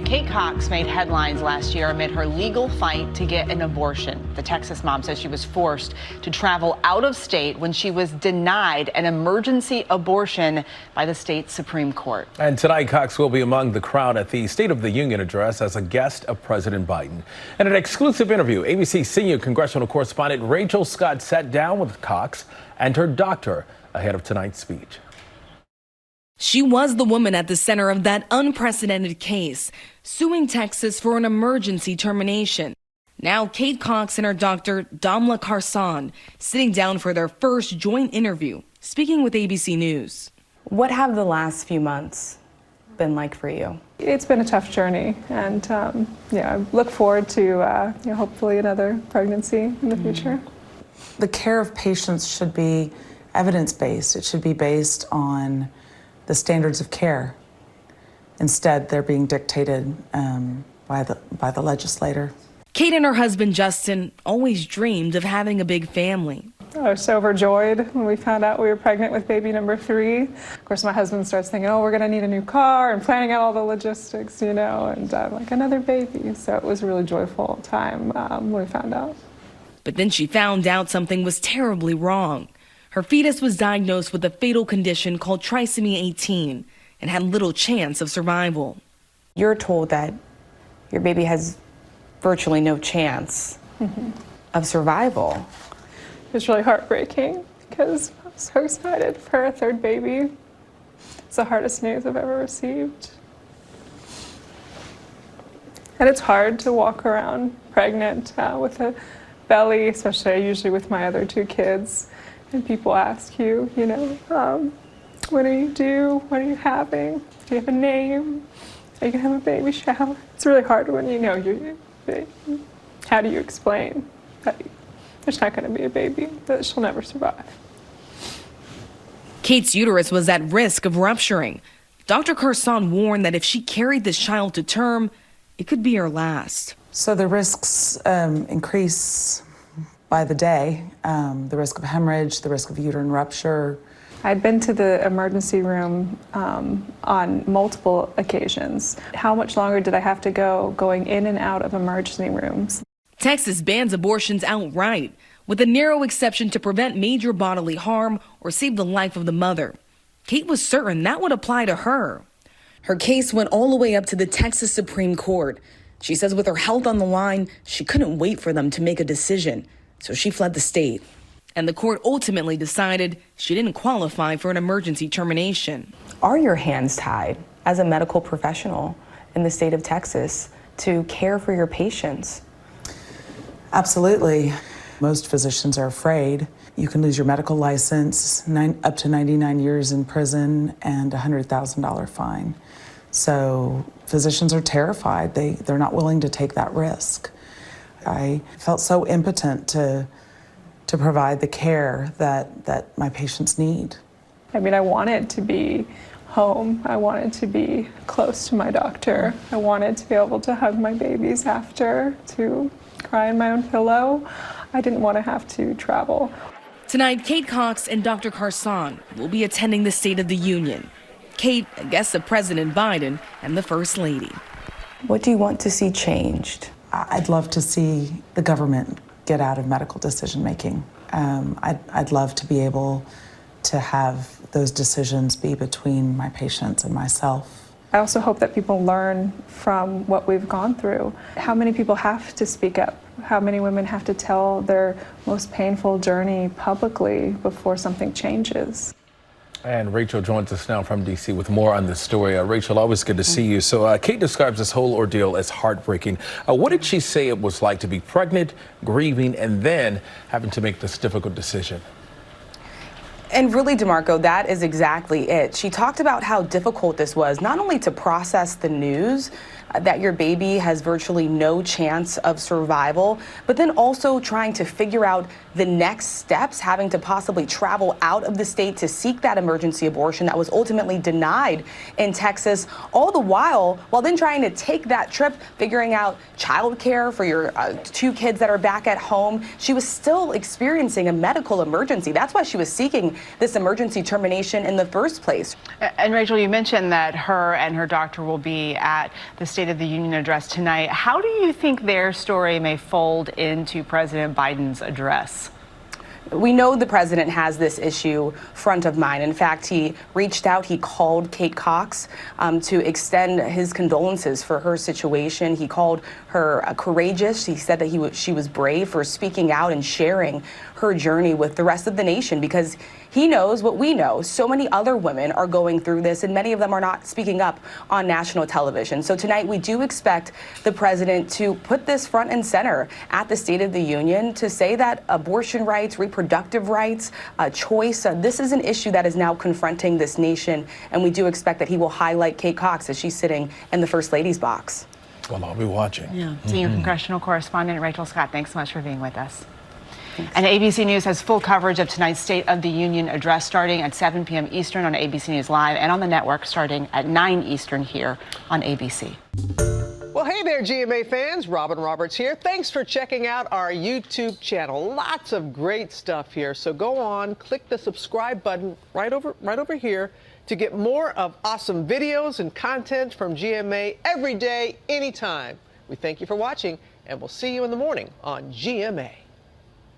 Kate Cox made headlines last year amid her legal fight to get an abortion. The Texas mom says she was forced to travel out of state when she was denied an emergency abortion by the state Supreme Court. And tonight, Cox will be among the crowd at the State of the Union address as a guest of President Biden. In an exclusive interview, ABC senior congressional correspondent Rachel Scott sat down with Cox and her doctor ahead of tonight's speech. She was the woman at the center of that unprecedented case, suing Texas for an emergency termination. Now Kate Cox and her doctor, Damla Carson, sitting down for their first joint interview, speaking with ABC News. What have the last few months been like for you? It's been a tough journey, and I look forward to hopefully another pregnancy in the future. The care of patients should be evidence-based. It should be based on the standards of care. Instead, they're being dictated by the legislator. Kate and her husband, Justin, always dreamed of having a big family. I was so overjoyed when we found out we were pregnant with baby number 3. Of course, my husband starts thinking, oh, we're going to need a new car and planning out all the logistics, and I'm like, another baby. So it was a really joyful time when we found out. But then she found out something was terribly wrong. Her fetus was diagnosed with a fatal condition called trisomy 18 and had little chance of survival. You're told that your baby has virtually no chance of survival. It's really heartbreaking because I was so excited for a third baby. It's the hardest news I've ever received. And it's hard to walk around pregnant with a belly, especially usually with my other 2 kids. And people ask you, when are you due? When are you having? Do you have a name? Are you going to have a baby shower? It's really hard when you know you're baby. How do you explain that there's not going to be a baby, that she'll never survive? Kate's uterus was at risk of rupturing. Dr. Carson warned that if she carried this child to term, it could be her last. So the risks increase by the day, the risk of hemorrhage, the risk of uterine rupture. I'd been to the emergency room on multiple occasions. How much longer did I have to go going in and out of emergency rooms? Texas bans abortions outright, with a narrow exception to prevent major bodily harm or save the life of the mother. Kate was certain that would apply to her. Her case went all the way up to the Texas Supreme Court. She says with her health on the line, she couldn't wait for them to make a decision. So she fled the state. And the court ultimately decided she didn't qualify for an emergency termination. Are your hands tied as a medical professional in the state of Texas to care for your patients? Absolutely. Most physicians are afraid. You can lose your medical license, up to 99 years in prison, and a $100,000 fine. So physicians are terrified. They're not willing to take that risk. I felt so impotent to provide the care that my patients need. I mean, I wanted to be home. I wanted to be close to my doctor. I wanted to be able to hug my babies after, to cry in my own pillow. I didn't want to have to travel. Tonight, Kate Cox and Dr. Carson will be attending the State of the Union. Kate, a guest of President Biden and the First Lady. What do you want to see changed? I'd love to see the government get out of medical decision-making. I'd love to be able to have those decisions be between my patients and myself. I also hope that people learn from what we've gone through. How many people have to speak up? How many women have to tell their most painful journey publicly before something changes? And Rachel joins us now from D.C. with more on this story. Rachel, always good to see you. So Kate describes this whole ordeal as heartbreaking. What did she say it was like to be pregnant, grieving, and then having to make this difficult decision? And really, DeMarco, that is exactly it. She talked about how difficult this was, not only to process the news that your baby has virtually no chance of survival, but then also trying to figure out the next steps, having to possibly travel out of the state to seek that emergency abortion that was ultimately denied in Texas, all the while then trying to take that trip, figuring out childcare for your 2 kids that are back at home. She was still experiencing a medical emergency. That's why she was seeking this emergency termination in the first place. And Rachel, you mentioned that her and her doctor will be at the State of the Union address tonight. How do you think their story may fold into President Biden's address? We know the president has this issue front of mind. In fact, he reached out, he called Kate Cox to extend his condolences for her situation. He called her courageous. He said that she was brave for speaking out and sharing her journey with the rest of the nation, because he knows what we know. So many other women are going through this, and many of them are not speaking up on national television. So tonight we do expect the president to put this front and center at the State of the Union, to say that abortion rights, reproductive rights, choice, this is an issue that is now confronting this nation, and we do expect that he will highlight Kate Cox as she's sitting in the First Lady's box. Well, I'll be watching. Yeah. Senior congressional correspondent Rachel Scott, thanks so much for being with us. And ABC News has full coverage of tonight's State of the Union address starting at 7 p.m. Eastern on ABC News Live, and on the network starting at 9 Eastern here on ABC. Well, hey there, GMA fans. Robin Roberts here. Thanks for checking out our YouTube channel. Lots of great stuff here. So go on, click the subscribe button right over here to get more of awesome videos and content from GMA every day, anytime. We thank you for watching, and we'll see you in the morning on GMA.